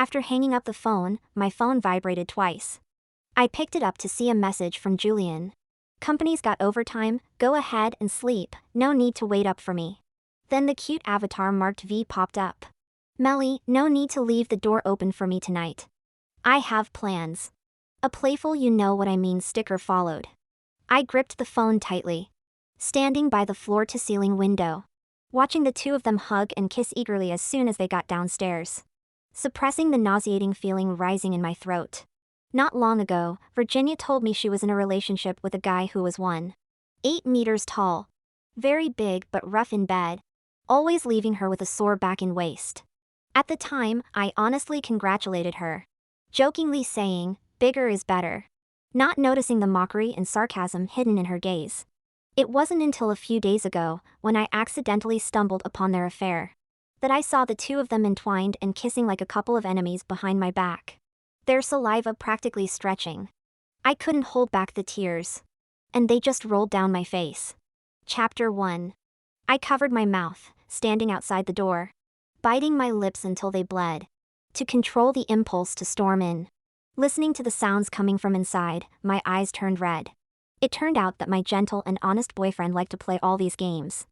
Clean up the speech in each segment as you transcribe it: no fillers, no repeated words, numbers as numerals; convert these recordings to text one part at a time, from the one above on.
After hanging up the phone, my phone vibrated twice. I picked it up to see a message from Julian. Company's got overtime, go ahead and sleep, no need to wait up for me. Then the cute avatar marked V popped up. Meli, no need to leave the door open for me tonight. I have plans. A playful you know what I mean sticker followed. I gripped the phone tightly. Standing by the floor-to-ceiling window. Watching the two of them hug and kiss eagerly as soon as they got downstairs. Suppressing the nauseating feeling rising in my throat. Not long ago, Virginia told me she was in a relationship with a guy who was 1.8 meters tall. Very big but rough in bed. Always leaving her with a sore back and waist. At the time, I honestly congratulated her. Jokingly saying, bigger is better. Not noticing the mockery and sarcasm hidden in her gaze. It wasn't until a few days ago, when I accidentally stumbled upon their affair, that I saw the two of them entwined and kissing like a couple of enemies behind my back. Their saliva practically stretching. I couldn't hold back the tears. And they just rolled down my face. Chapter 1. I covered my mouth, standing outside the door. Biting my lips until they bled. To control the impulse to storm in. Listening to the sounds coming from inside, my eyes turned red. It turned out that my gentle and honest boyfriend liked to play all these games.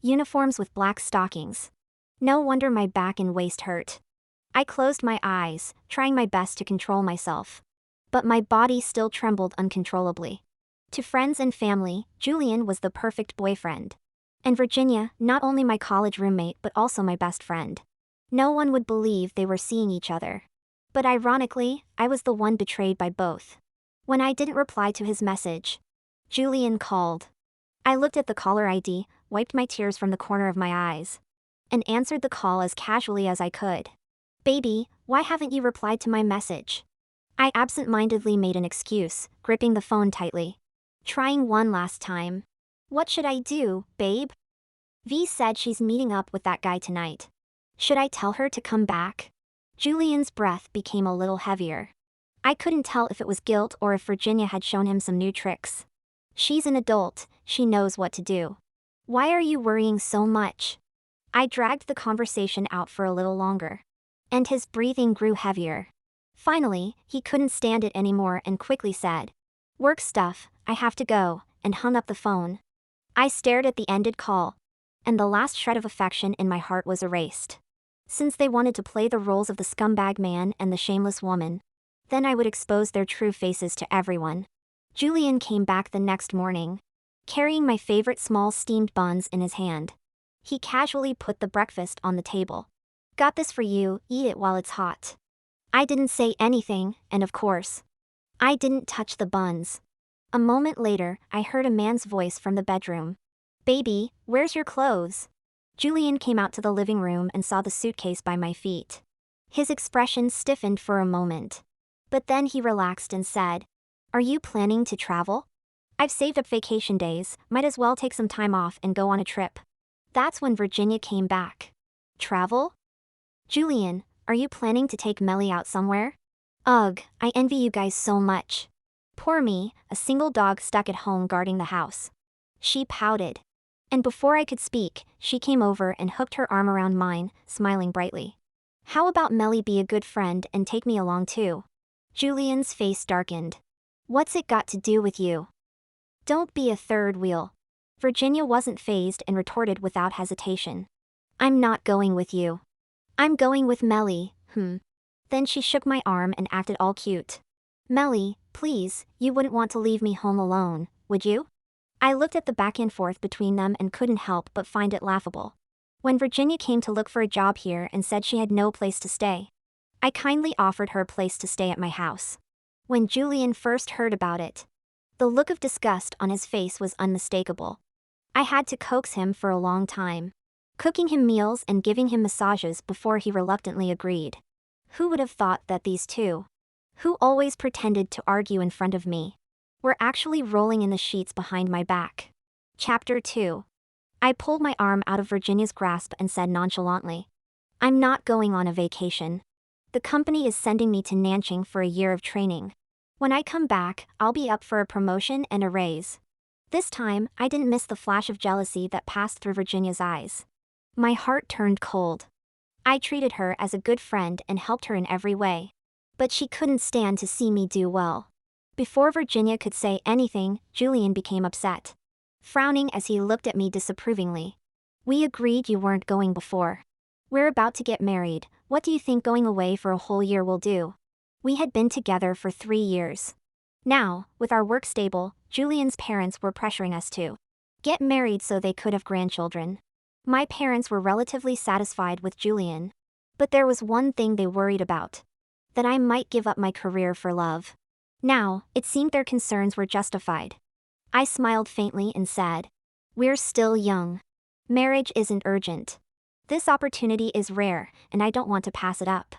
Uniforms with black stockings. No wonder my back and waist hurt. I closed my eyes, trying my best to control myself. But my body still trembled uncontrollably. To friends and family, Julian was the perfect boyfriend. And Virginia, not only my college roommate but also my best friend. No one would believe they were seeing each other. But ironically, I was the one betrayed by both. When I didn't reply to his message, Julian called. I looked at the caller ID, wiped my tears from the corner of my eyes, and answered the call as casually as I could. Baby, why haven't you replied to my message? I absent-mindedly made an excuse, gripping the phone tightly. Trying one last time. What should I do, babe? V said she's meeting up with that guy tonight. Should I tell her to come back? Julian's breath became a little heavier. I couldn't tell if it was guilt or if Virginia had shown him some new tricks. She's an adult, she knows what to do. Why are you worrying so much? I dragged the conversation out for a little longer. And his breathing grew heavier. Finally, he couldn't stand it anymore and quickly said, work stuff, I have to go, and hung up the phone. I stared at the ended call. And the last shred of affection in my heart was erased. Since they wanted to play the roles of the scumbag man and the shameless woman, then I would expose their true faces to everyone. Julian came back the next morning, carrying my favorite small steamed buns in his hand. He casually put the breakfast on the table. Got this for you, eat it while it's hot. I didn't say anything, and of course, I didn't touch the buns. A moment later, I heard a man's voice from the bedroom. Baby, where's your clothes? Julian came out to the living room and saw the suitcase by my feet. His expression stiffened for a moment. But then he relaxed and said, are you planning to travel? I've saved up vacation days, might as well take some time off and go on a trip. That's when Virginia came back. Travel? Julian, are you planning to take Meli out somewhere? Ugh, I envy you guys so much. Poor me, a single dog stuck at home guarding the house. She pouted. And before I could speak, she came over and hooked her arm around mine, smiling brightly. How about Meli be a good friend and take me along too? Julian's face darkened. What's it got to do with you? Don't be a third wheel. Virginia wasn't fazed and retorted without hesitation. I'm not going with you. I'm going with Meli, Then she shook my arm and acted all cute. Meli, please, you wouldn't want to leave me home alone, would you? I looked at the back and forth between them and couldn't help but find it laughable. When Virginia came to look for a job here and said she had no place to stay, I kindly offered her a place to stay at my house. When Julian first heard about it, the look of disgust on his face was unmistakable. I had to coax him for a long time, cooking him meals and giving him massages before he reluctantly agreed. Who would have thought that these two, who always pretended to argue in front of me, were actually rolling in the sheets behind my back? Chapter 2. I pulled my arm out of Virginia's grasp and said nonchalantly, I'm not going on a vacation. The company is sending me to Nanching for a year of training. When I come back, I'll be up for a promotion and a raise. This time, I didn't miss the flash of jealousy that passed through Virginia's eyes. My heart turned cold. I treated her as a good friend and helped her in every way. But she couldn't stand to see me do well. Before Virginia could say anything, Julian became upset, frowning as he looked at me disapprovingly. We agreed you weren't going before. We're about to get married, what do you think going away for a whole year will do? We had been together for 3 years. Now, with our work stable, Julian's parents were pressuring us to get married so they could have grandchildren. My parents were relatively satisfied with Julian. But there was one thing they worried about: that I might give up my career for love. Now, it seemed their concerns were justified. I smiled faintly and said, "We're still young. Marriage isn't urgent. This opportunity is rare, and I don't want to pass it up.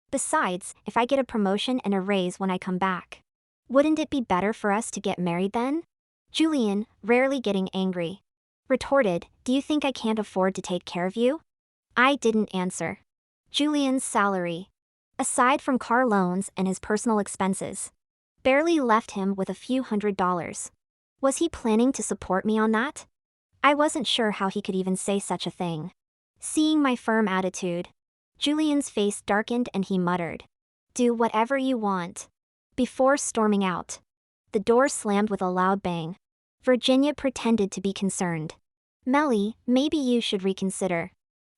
Besides, if I get a promotion and a raise when I come back, wouldn't it be better for us to get married then?" Julian, rarely getting angry, retorted, "Do you think I can't afford to take care of you?" I didn't answer. Julian's salary, aside from car loans and his personal expenses, barely left him with a few $100s. Was he planning to support me on that? I wasn't sure how he could even say such a thing. Seeing my firm attitude, Julian's face darkened and he muttered, "Do whatever you want," before storming out. The door slammed with a loud bang. Virginia pretended to be concerned. "Meli, maybe you should reconsider.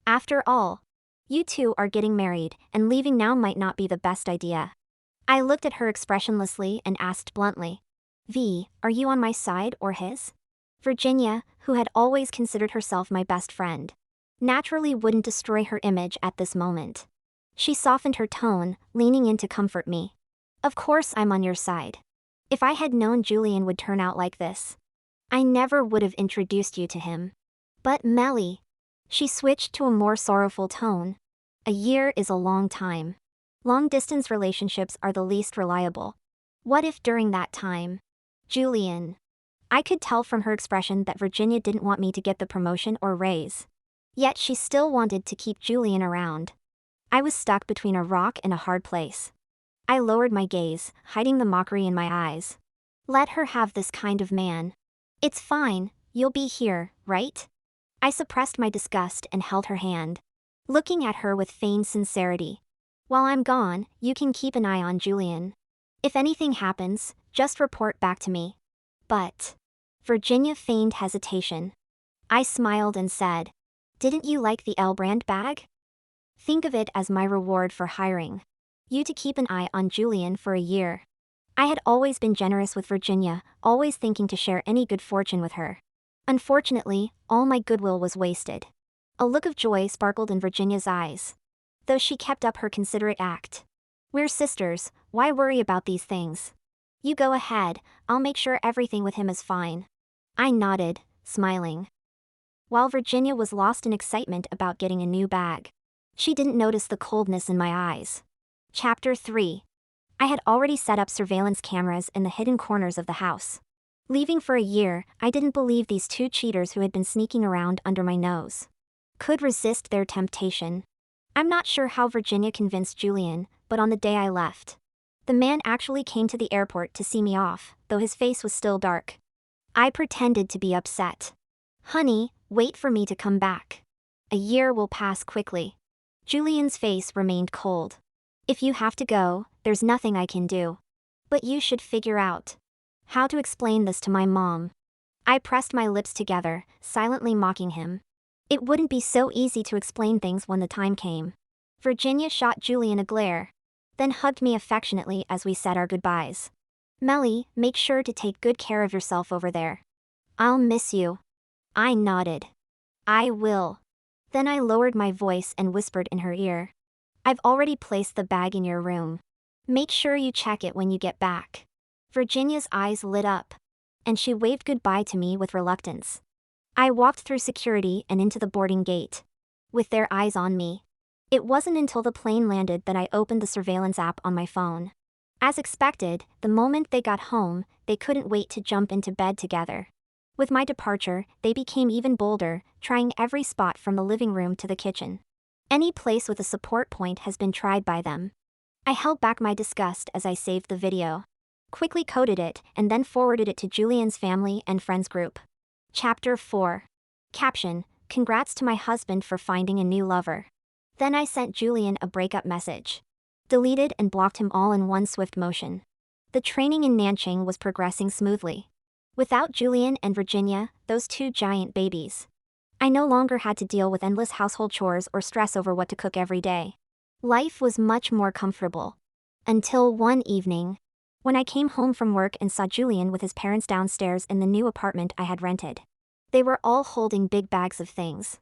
After all, you two are getting married, and leaving now might not be the best idea." I looked at her expressionlessly and asked bluntly, "V, are you on my side or his?" Virginia, who had always considered herself my best friend, naturally wouldn't destroy her image at this moment. She softened her tone, leaning in to comfort me. "Of course I'm on your side. If I had known Julian would turn out like this, I never would have introduced you to him." "But Meli," she switched to a more sorrowful tone, "a year is a long time. Long-distance relationships are the least reliable. What if during that time, Julian..." I could tell from her expression that Virginia didn't want me to get the promotion or raise. Yet she still wanted to keep Julian around. I was stuck between a rock and a hard place. I lowered my gaze, hiding the mockery in my eyes. Let her have this kind of man. "It's fine, you'll be here, right?" I suppressed my disgust and held her hand, looking at her with feigned sincerity. "While I'm gone, you can keep an eye on Julian. If anything happens, just report back to me." "But..." Virginia feigned hesitation. I smiled and said, "Didn't you like the L brand bag? Think of it as my reward for hiring you to keep an eye on Julian for a year." I had always been generous with Virginia, always thinking to share any good fortune with her. Unfortunately, all my goodwill was wasted. A look of joy sparkled in Virginia's eyes, though she kept up her considerate act. "We're sisters, why worry about these things? You go ahead, I'll make sure everything with him is fine." I nodded, smiling, while Virginia was lost in excitement about getting a new bag. She didn't notice the coldness in my eyes. Chapter 3. I had already set up surveillance cameras in the hidden corners of the house. Leaving for a year, I didn't believe these two cheaters who had been sneaking around under my nose could resist their temptation. I'm not sure how Virginia convinced Julian, but on the day I left, the man actually came to the airport to see me off, though his face was still dark. I pretended to be upset. "Honey, wait for me to come back. A year will pass quickly." Julian's face remained cold. "If you have to go, there's nothing I can do. But you should figure out how to explain this to my mom." I pressed my lips together, silently mocking him. It wouldn't be so easy to explain things when the time came. Virginia shot Julian a glare, then hugged me affectionately as we said our goodbyes. "Meli, make sure to take good care of yourself over there. I'll miss you." I nodded. "I will." Then I lowered my voice and whispered in her ear, "I've already placed the bag in your room. Make sure you check it when you get back." Virginia's eyes lit up, and she waved goodbye to me with reluctance. I walked through security and into the boarding gate, with their eyes on me. It wasn't until the plane landed that I opened the surveillance app on my phone. As expected, the moment they got home, they couldn't wait to jump into bed together. With my departure, they became even bolder, trying every spot from the living room to the kitchen. Any place with a support point has been tried by them. I held back my disgust as I saved the video, quickly coded it, and then forwarded it to Julian's family and friends group. Chapter 4. Caption: Congrats to my husband for finding a new lover. Then I sent Julian a breakup message. Deleted and blocked him all in one swift motion. The training in Nanching was progressing smoothly. Without Julian and Virginia, those two giant babies, I no longer had to deal with endless household chores or stress over what to cook every day. Life was much more comfortable. Until one evening, when I came home from work and saw Julian with his parents downstairs in the new apartment I had rented. They were all holding big bags of things.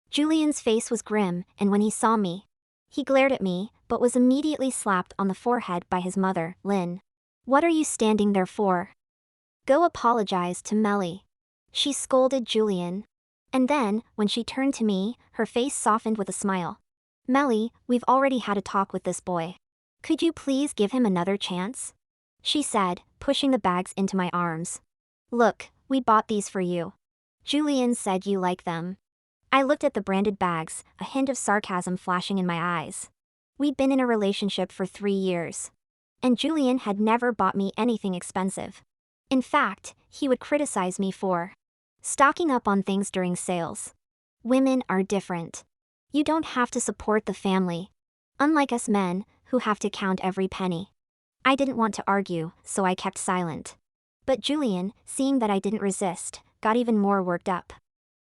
Julian's face was grim, and when he saw me, he glared at me, but was immediately slapped on the forehead by his mother, Lynn. "What are you standing there for? Go apologize to Meli," she scolded Julian. And then, when she turned to me, her face softened with a smile. "Meli, we've already had a talk with this boy. Could you please give him another chance?" she said, pushing the bags into my arms. "Look, we bought these for you. Julian said you like them." I looked at the branded bags, a hint of sarcasm flashing in my eyes. We'd been in a relationship for 3 years. And Julian had never bought me anything expensive. In fact, he would criticize me for stocking up on things during sales. Women are different. You don't have to support the family. Unlike us men, who have to count every penny. I didn't want to argue, so I kept silent. But Julian, seeing that I didn't resist, got even more worked up.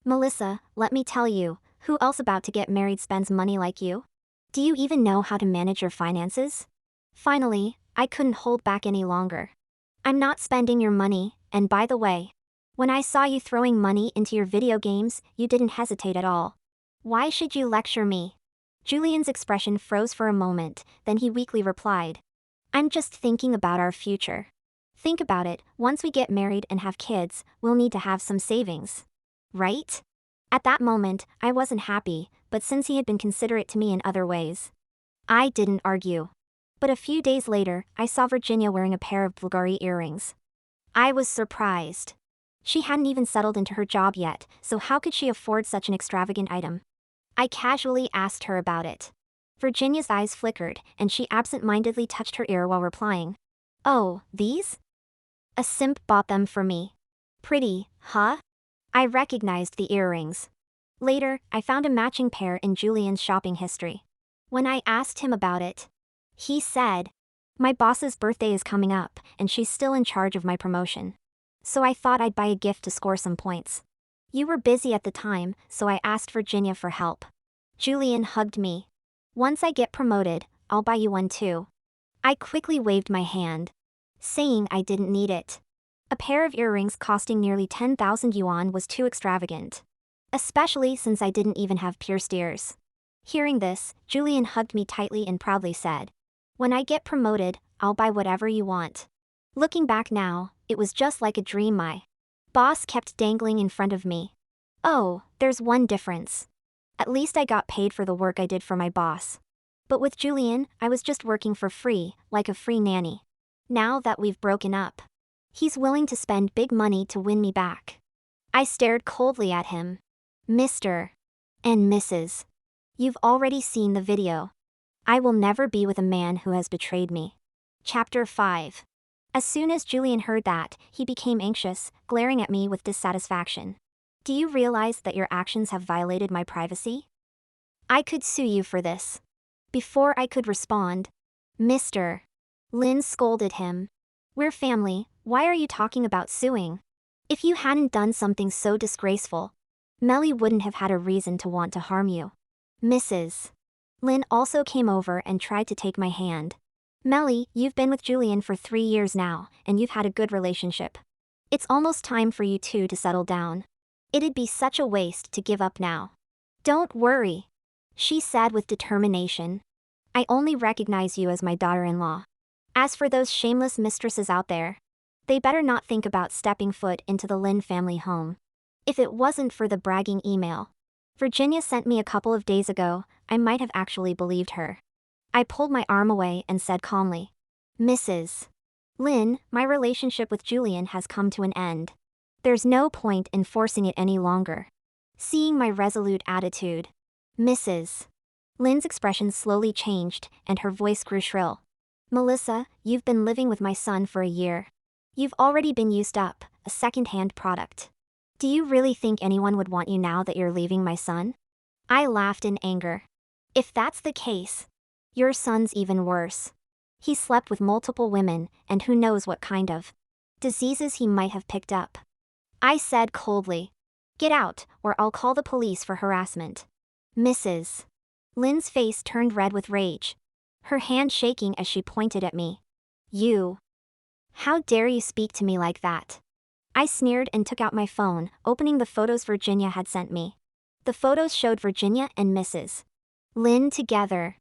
"Melissa, let me tell you, who else about to get married spends money like you? Do you even know how to manage your finances?" Finally, I couldn't hold back any longer. "I'm not spending your money, and by the way, when I saw you throwing money into your video games, you didn't hesitate at all. Why should you lecture me?" Julian's expression froze for a moment, then he weakly replied, "I'm just thinking about our future. Think about it, once we get married and have kids, we'll need to have some savings. Right?" At that moment, I wasn't happy, but since he had been considerate to me in other ways, I didn't argue. But a few days later, I saw Virginia wearing a pair of Bulgari earrings. I was surprised. She hadn't even settled into her job yet, so how could she afford such an extravagant item? I casually asked her about it. Virginia's eyes flickered, and she absent-mindedly touched her ear while replying, "Oh, these? A simp bought them for me. Pretty, huh?" I recognized the earrings. Later, I found a matching pair in Julian's shopping history. When I asked him about it, he said, "My boss's birthday is coming up, and she's still in charge of my promotion. So I thought I'd buy a gift to score some points. You were busy at the time, so I asked Virginia for help." Julian hugged me. "Once I get promoted, I'll buy you one too." I quickly waved my hand, saying I didn't need it. A pair of earrings costing nearly 10,000 yuan was too extravagant. Especially since I didn't even have pierced ears. Hearing this, Julian hugged me tightly and proudly said, "When I get promoted, I'll buy whatever you want." Looking back now, it was just like a dream my boss kept dangling in front of me. Oh, there's one difference. At least I got paid for the work I did for my boss. But with Julian, I was just working for free, like a free nanny. Now that we've broken up, he's willing to spend big money to win me back. I stared coldly at him. "Mr. and Mrs. You've already seen the video. I will never be with a man who has betrayed me." Chapter 5. As soon as Julian heard that, he became anxious, glaring at me with dissatisfaction. "Do you realize that your actions have violated my privacy? I could sue you for this." Before I could respond, "Mr. Lynn scolded him. "We're family, why are you talking about suing? If you hadn't done something so disgraceful, Meli wouldn't have had a reason to want to harm you." Mrs. Lynn also came over and tried to take my hand. "Meli, you've been with Julian for 3 years now, and you've had a good relationship. It's almost time for you two to settle down. It'd be such a waste to give up now." "Don't worry," she said with determination. "I only recognize you as my daughter-in-law. As for those shameless mistresses out there, they better not think about stepping foot into the Lynn family home." If it wasn't for the bragging email Virginia sent me a couple of days ago, I might have actually believed her. I pulled my arm away and said calmly, "Mrs. Lynn, my relationship with Julian has come to an end. There's no point in forcing it any longer." Seeing my resolute attitude, Mrs. Lynn's expression slowly changed, and her voice grew shrill. "Melissa, you've been living with my son for a year. You've already been used up, a second-hand product. Do you really think anyone would want you now that you're leaving my son?" I laughed in anger. If that's the case, your son's even worse. He slept with multiple women, and who knows what kind of diseases he might have picked up. I said coldly. Get out, or I'll call the police for harassment. Mrs. Lynn's face turned red with rage, her hand shaking as she pointed at me. You. How dare you speak to me like that? I sneered and took out my phone, opening the photos Virginia had sent me. The photos showed Virginia and Mrs. Lynn together,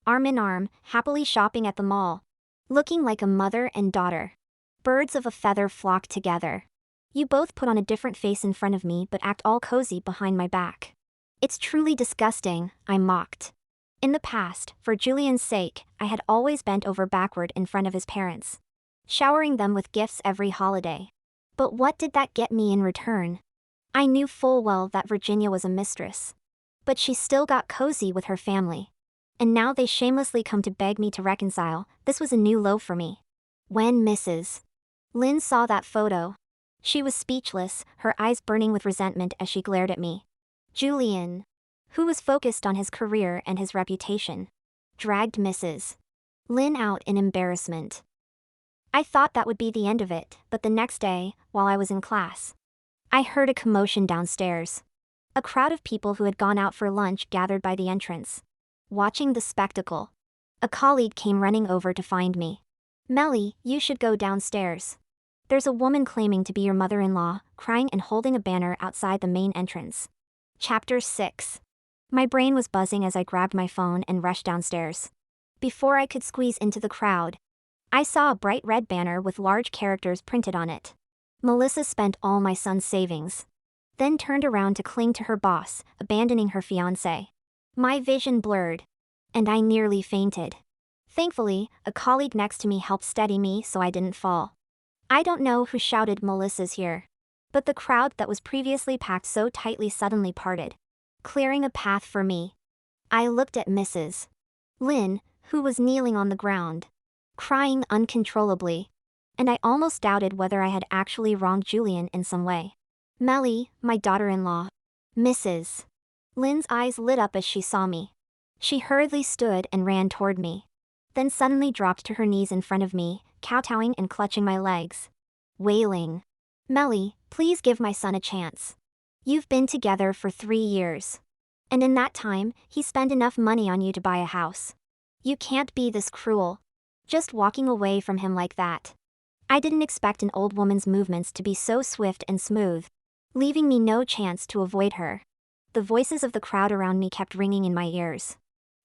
arm in arm, happily shopping at the mall, looking like a mother and daughter. Birds of a feather flocked together. You both put on a different face in front of me but act all cozy behind my back. It's truly disgusting, I mocked. In the past, for Julian's sake, I had always bent over backward in front of his parents, showering them with gifts every holiday. But what did that get me in return? I knew full well that Virginia was a mistress. But she still got cozy with her family. And now they shamelessly come to beg me to reconcile. This was a new low for me. When Mrs. Lynn saw that photo, she was speechless, her eyes burning with resentment as she glared at me. Julian, who was focused on his career and his reputation, dragged Mrs. Lynn out in embarrassment. I thought that would be the end of it, but the next day, while I was in class, I heard a commotion downstairs. A crowd of people who had gone out for lunch gathered by the entrance. Watching the spectacle, a colleague came running over to find me. Meli, you should go downstairs. There's a woman claiming to be your mother-in-law, crying and holding a banner outside the main entrance. Chapter 6. My brain was buzzing as I grabbed my phone and rushed downstairs. Before I could squeeze into the crowd, I saw a bright red banner with large characters printed on it. Melissa spent all my son's savings, then turned around to cling to her boss, abandoning her fiancé. My vision blurred, and I nearly fainted. Thankfully, a colleague next to me helped steady me so I didn't fall. I don't know who shouted "Melissa's here," but the crowd that was previously packed so tightly suddenly parted, clearing a path for me. I looked at Mrs. Lynn, who was kneeling on the ground, crying uncontrollably, and I almost doubted whether I had actually wronged Julian in some way. Meli, my daughter-in-law. Mrs. Lynn's eyes lit up as she saw me. She hurriedly stood and ran toward me, then suddenly dropped to her knees in front of me, kowtowing and clutching my legs, wailing. Meli, please give my son a chance. You've been together for 3 years. And in that time, he spent enough money on you to buy a house. You can't be this cruel, just walking away from him like that. I didn't expect an old woman's movements to be so swift and smooth, leaving me no chance to avoid her. The voices of the crowd around me kept ringing in my ears.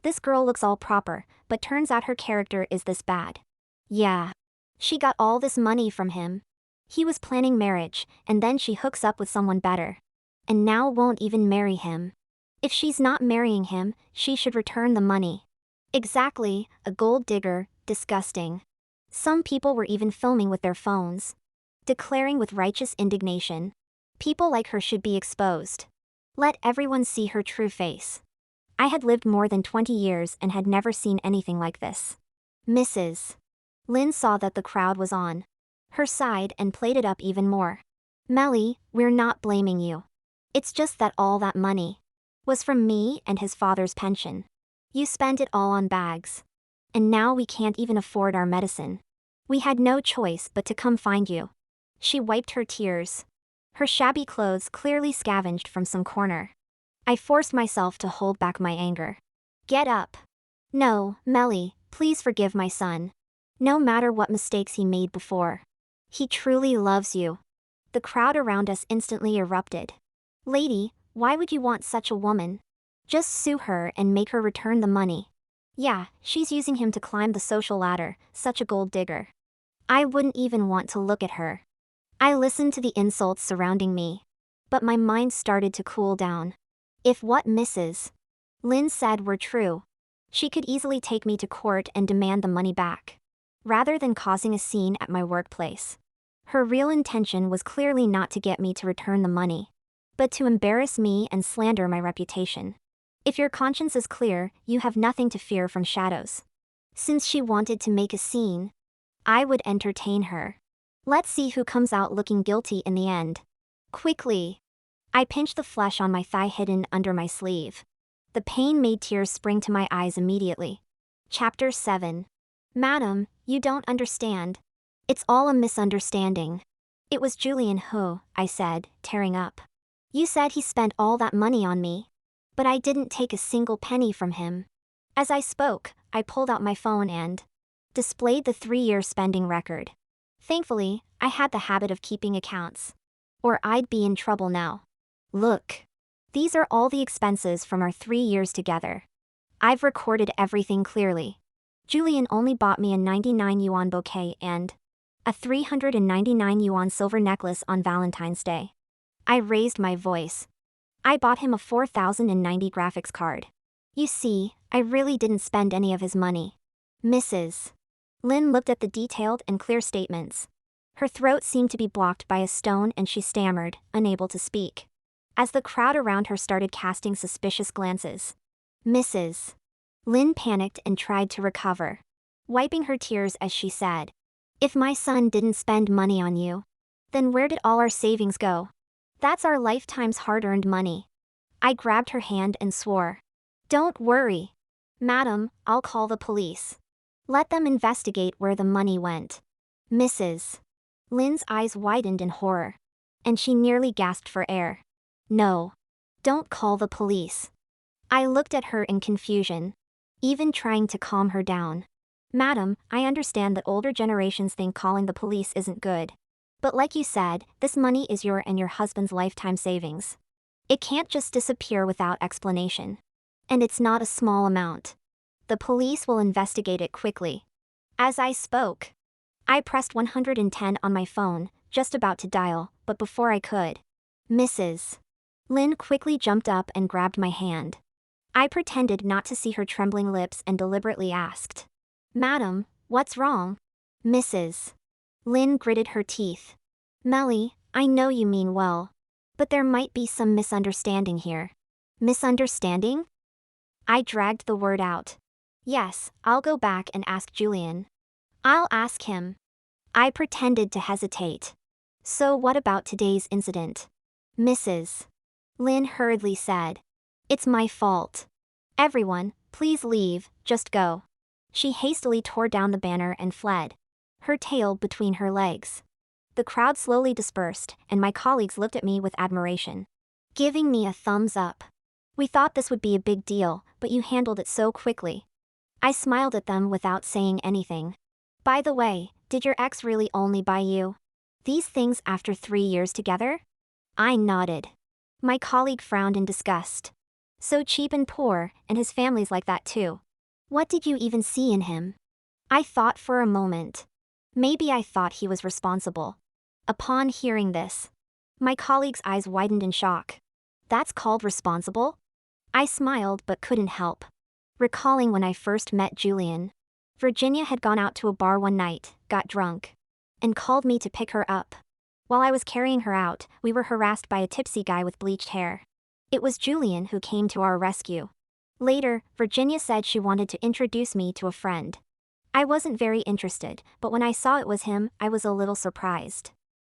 This girl looks all proper, but turns out her character is this bad. Yeah. She got all this money from him. He was planning marriage, and then she hooks up with someone better. And now won't even marry him. If she's not marrying him, she should return the money. Exactly, a gold digger, disgusting. Some people were even filming with their phones, declaring with righteous indignation, people like her should be exposed. Let everyone see her true face. I had lived more than 20 years and had never seen anything like this. Mrs. Lynn saw that the crowd was on her side and played it up even more. Meli, we're not blaming you. It's just that all that money was from me and his father's pension. You spent it all on bags. And now we can't even afford our medicine. We had no choice but to come find you. She wiped her tears, her shabby clothes clearly scavenged from some corner. I forced myself to hold back my anger. Get up. No, Meli, please forgive my son. No matter what mistakes he made before, he truly loves you. The crowd around us instantly erupted. Lady, why would you want such a woman? Just sue her and make her return the money. Yeah, she's using him to climb the social ladder, such a gold digger. I wouldn't even want to look at her. I listened to the insults surrounding me, but my mind started to cool down. If what Mrs. Lynn said were true, she could easily take me to court and demand the money back, rather than causing a scene at my workplace. Her real intention was clearly not to get me to return the money, but to embarrass me and slander my reputation. If your conscience is clear, you have nothing to fear from shadows. Since she wanted to make a scene, I would entertain her. Let's see who comes out looking guilty in the end. Quickly, I pinched the flesh on my thigh hidden under my sleeve. The pain made tears spring to my eyes immediately. Chapter 7. Madam, you don't understand. It's all a misunderstanding. It was Julian who, I said, tearing up. You said he spent all that money on me. But I didn't take a single penny from him. As I spoke, I pulled out my phone and displayed the 3-year spending record. Thankfully, I had the habit of keeping accounts. Or I'd be in trouble now. Look. These are all the expenses from our 3 years together. I've recorded everything clearly. Julian only bought me a 99 yuan bouquet and a 399 yuan silver necklace on Valentine's Day. I raised my voice. I bought him a 4090 graphics card. You see, I really didn't spend any of his money. Mrs. Lin looked at the detailed and clear statements. Her throat seemed to be blocked by a stone and she stammered, unable to speak. As the crowd around her started casting suspicious glances, Mrs. Lin panicked and tried to recover, wiping her tears as she said, "If my son didn't spend money on you, then where did all our savings go? That's our lifetime's hard-earned money." I grabbed her hand and swore, "Don't worry. Madam, I'll call the police. Let them investigate where the money went." Mrs. Lin's eyes widened in horror, and she nearly gasped for air. "No. Don't call the police." I looked at her in confusion, even trying to calm her down. "Madam, I understand that older generations think calling the police isn't good. But like you said, this money is your and your husband's lifetime savings. It can't just disappear without explanation. And it's not a small amount. The police will investigate it quickly." As I spoke, I pressed 110 on my phone, just about to dial, but before I could, Mrs. Lin quickly jumped up and grabbed my hand. I pretended not to see her trembling lips and deliberately asked, "Madam, what's wrong?" Mrs. Lin gritted her teeth. "Meli, I know you mean well. But there might be some misunderstanding here." "Misunderstanding?" I dragged the word out. "Yes, I'll go back and ask Julian. I'll ask him." I pretended to hesitate. "So what about today's incident?" Mrs. Lin hurriedly said, "It's my fault. Everyone, please leave, just go." She hastily tore down the banner and fled, her tail between her legs. The crowd slowly dispersed, and my colleagues looked at me with admiration, giving me a thumbs up. "We thought this would be a big deal, but you handled it so quickly." I smiled at them without saying anything. "By the way, did your ex really only buy you these things after 3 years together?" I nodded. My colleague frowned in disgust. "So cheap and poor, and his family's like that too. What did you even see in him?" I thought for a moment. Maybe I thought he was responsible. Upon hearing this, my colleague's eyes widened in shock. "That's called responsible?" I smiled but couldn't help recalling when I first met Julian. Virginia had gone out to a bar one night, got drunk, and called me to pick her up. While I was carrying her out, we were harassed by a tipsy guy with bleached hair. It was Julian who came to our rescue. Later, Virginia said she wanted to introduce me to a friend. I wasn't very interested, but when I saw it was him, I was a little surprised.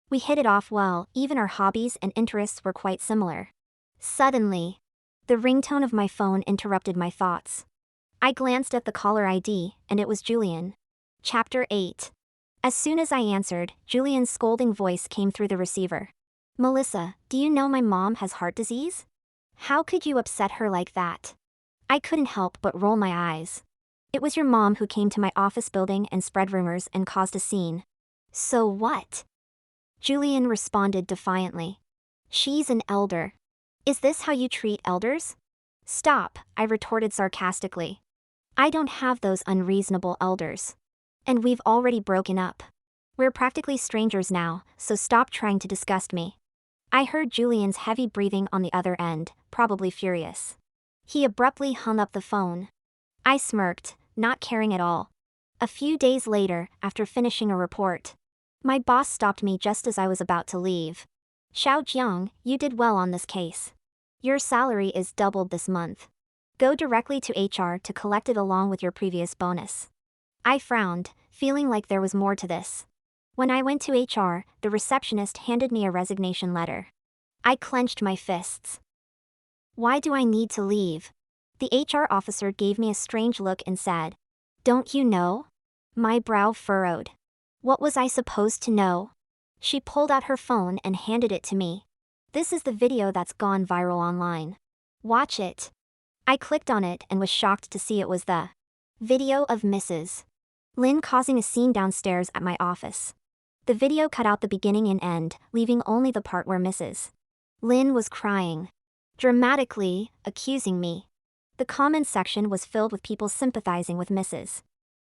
We hit it off well, even our hobbies and interests were quite similar. Suddenly, the ringtone of my phone interrupted my thoughts. I glanced at the caller ID, and it was Julian. Chapter 8. As soon as I answered, Julian's scolding voice came through the receiver. "Melissa, do you know my mom has heart disease? How could you upset her like that?" I couldn't help but roll my eyes. "It was your mom who came to my office building and spread rumors and caused a scene." "So what?" Julian responded defiantly. "She's an elder. Is this how you treat elders?" "Stop," I retorted sarcastically. "I don't have those unreasonable elders. And we've already broken up. We're practically strangers now, so stop trying to disgust me." I heard Julian's heavy breathing on the other end, probably furious. He abruptly hung up the phone. I smirked, not caring at all. A few days later, after finishing a report, my boss stopped me just as I was about to leave. "Xiao Jiang, you did well on this case. Your salary is doubled this month. Go directly to HR to collect it along with your previous bonus." I frowned, feeling like there was more to this. When I went to HR, the receptionist handed me a resignation letter. I clenched my fists. Why do I need to leave? The HR officer gave me a strange look and said, "Don't you know?" My brow furrowed. What was I supposed to know? She pulled out her phone and handed it to me. "This is the video that's gone viral online. Watch it." I clicked on it and was shocked to see it was the video of Mrs. Lin causing a scene downstairs at my office. The video cut out the beginning and end, leaving only the part where Mrs. Lin was crying dramatically, accusing me. The comments section was filled with people sympathizing with Mrs.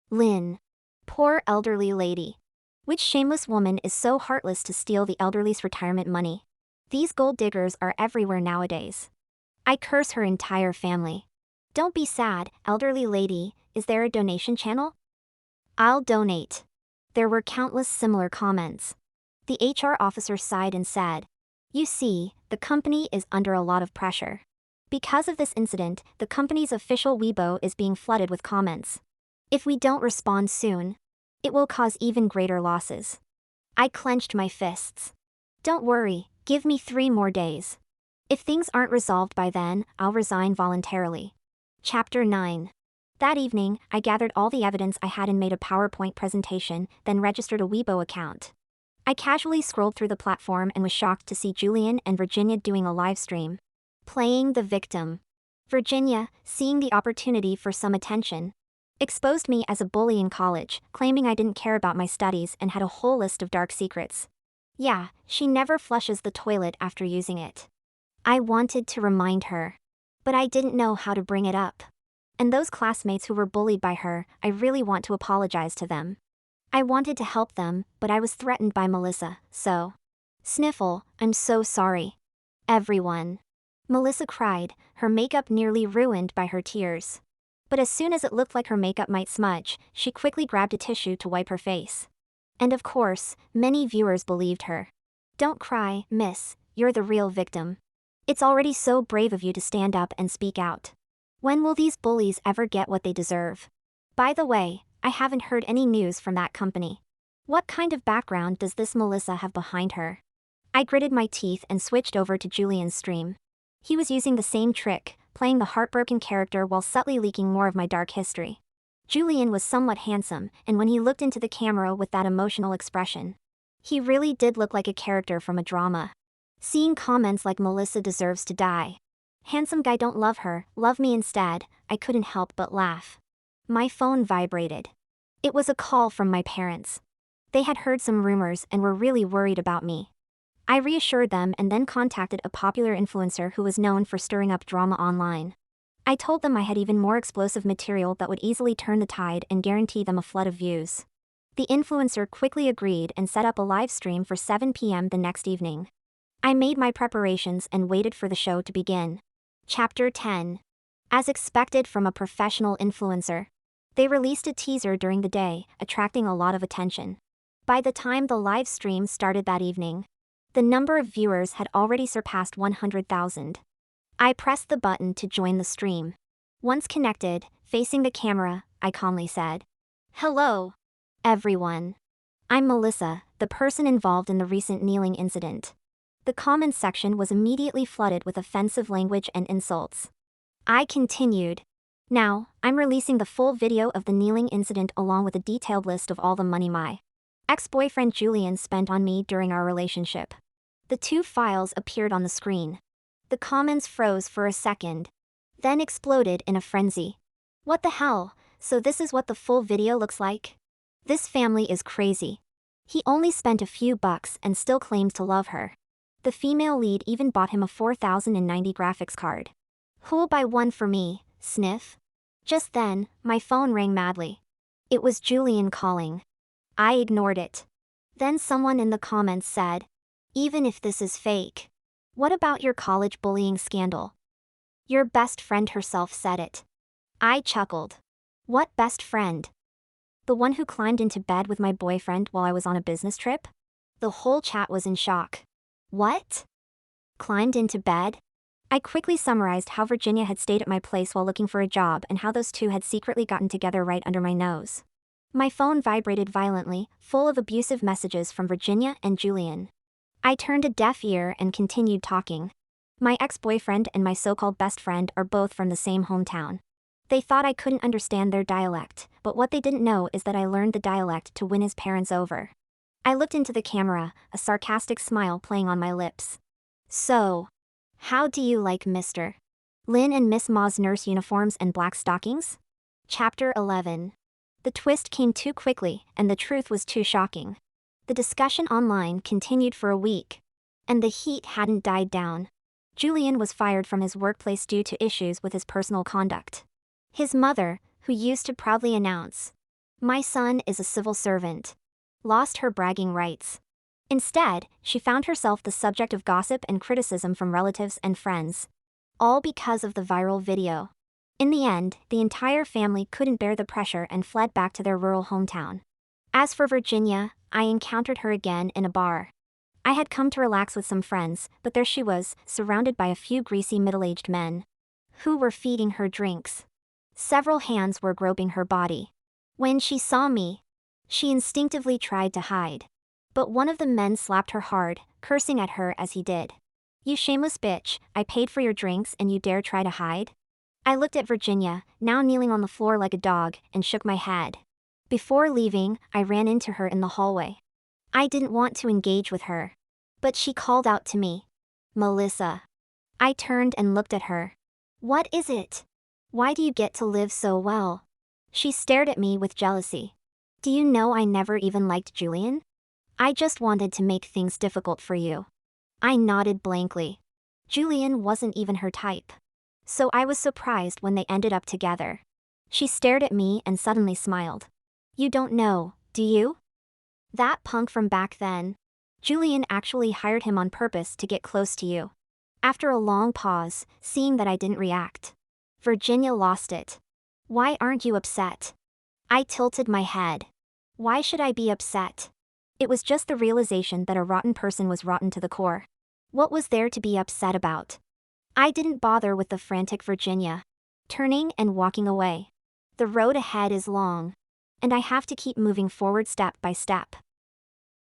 Lin. Poor elderly lady. Which shameless woman is so heartless to steal the elderly's retirement money? These gold diggers are everywhere nowadays. I curse her entire family. Don't be sad, elderly lady, is there a donation channel? I'll donate. There were countless similar comments. The HR officer sighed and said, "You see, the company is under a lot of pressure. Because of this incident, the company's official Weibo is being flooded with comments. If we don't respond soon, it will cause even greater losses." I clenched my fists. "Don't worry, give me 3 more days. If things aren't resolved by then, I'll resign voluntarily." Chapter 9. That evening, I gathered all the evidence I had and made a PowerPoint presentation, then registered a Weibo account. I casually scrolled through the platform and was shocked to see Julian and Virginia doing a live stream. Playing the victim. Virginia, seeing the opportunity for some attention, exposed me as a bully in college, claiming I didn't care about my studies and had a whole list of dark secrets. Yeah, she never flushes the toilet after using it. I wanted to remind her, but I didn't know how to bring it up. And those classmates who were bullied by her, I really want to apologize to them. I wanted to help them, but I was threatened by Melissa, so. Sniffle, I'm so sorry. Everyone. Melissa cried, her makeup nearly ruined by her tears. But as soon as it looked like her makeup might smudge, she quickly grabbed a tissue to wipe her face. And of course, many viewers believed her. Don't cry, miss, you're the real victim. It's already so brave of you to stand up and speak out. When will these bullies ever get what they deserve? By the way, I haven't heard any news from that company. What kind of background does this Melissa have behind her? I gritted my teeth and switched over to Julian's stream. He was using the same trick, playing the heartbroken character while subtly leaking more of my dark history. Julian was somewhat handsome, and when he looked into the camera with that emotional expression, he really did look like a character from a drama. Seeing comments like "Melissa deserves to die. Handsome guy don't love her, love me instead," I couldn't help but laugh. My phone vibrated. It was a call from my parents. They had heard some rumors and were really worried about me. I reassured them and then contacted a popular influencer who was known for stirring up drama online. I told them I had even more explosive material that would easily turn the tide and guarantee them a flood of views. The influencer quickly agreed and set up a live stream for 7 p.m. the next evening. I made my preparations and waited for the show to begin. Chapter 10. As expected from a professional influencer, they released a teaser during the day, attracting a lot of attention. By the time the live stream started that evening, the number of viewers had already surpassed 100,000. I pressed the button to join the stream. Once connected, facing the camera, I calmly said, "Hello, everyone. I'm Melissa, the person involved in the recent kneeling incident." The comments section was immediately flooded with offensive language and insults. I continued. "Now, I'm releasing the full video of the kneeling incident along with a detailed list of all the money my ex-boyfriend Julian spent on me during our relationship." The 2 files appeared on the screen. The comments froze for a second, then exploded in a frenzy. What the hell? So this is what the full video looks like? This family is crazy. He only spent a few bucks and still claims to love her. The female lead even bought him a 4090 graphics card. "Who'll buy one for me, sniff?" Just then, my phone rang madly. It was Julian calling. I ignored it. Then someone in the comments said, "Even if this is fake, what about your college bullying scandal? Your best friend herself said it." I chuckled. What best friend? The one who climbed into bed with my boyfriend while I was on a business trip? The whole chat was in shock. What? Climbed into bed? I quickly summarized how Virginia had stayed at my place while looking for a job and how those two had secretly gotten together right under my nose. My phone vibrated violently, full of abusive messages from Virginia and Julian. I turned a deaf ear and continued talking. My ex-boyfriend and my so-called best friend are both from the same hometown. They thought I couldn't understand their dialect, but what they didn't know is that I learned the dialect to win his parents over. I looked into the camera, a sarcastic smile playing on my lips. So, how do you like Mr. Lin and Miss Ma's nurse uniforms and black stockings? Chapter 11. The twist came too quickly, and the truth was too shocking. The discussion online continued for a week. And the heat hadn't died down. Julian was fired from his workplace due to issues with his personal conduct. His mother, who used to proudly announce, "My son is a civil servant," lost her bragging rights. Instead, she found herself the subject of gossip and criticism from relatives and friends. All because of the viral video. In the end, the entire family couldn't bear the pressure and fled back to their rural hometown. As for Virginia, I encountered her again in a bar. I had come to relax with some friends, but there she was, surrounded by a few greasy middle-aged men, who were feeding her drinks. Several hands were groping her body. When she saw me, she instinctively tried to hide. But one of the men slapped her hard, cursing at her as he did. "You shameless bitch, I paid for your drinks and you dare try to hide?" I looked at Virginia, now kneeling on the floor like a dog, and shook my head. Before leaving, I ran into her in the hallway. I didn't want to engage with her. But she called out to me. "Melissa." I turned and looked at her. "What is it? Why do you get to live so well?" She stared at me with jealousy. "Do you know I never even liked Julian? I just wanted to make things difficult for you." I nodded blankly. Julian wasn't even her type. So I was surprised when they ended up together. She stared at me and suddenly smiled. "You don't know, do you? That punk from back then. Julian actually hired him on purpose to get close to you." After a long pause, seeing that I didn't react, Virginia lost it. "Why aren't you upset?" I tilted my head. Why should I be upset? It was just the realization that a rotten person was rotten to the core. What was there to be upset about? I didn't bother with the frantic Virginia, turning and walking away. The road ahead is long, and I have to keep moving forward step by step.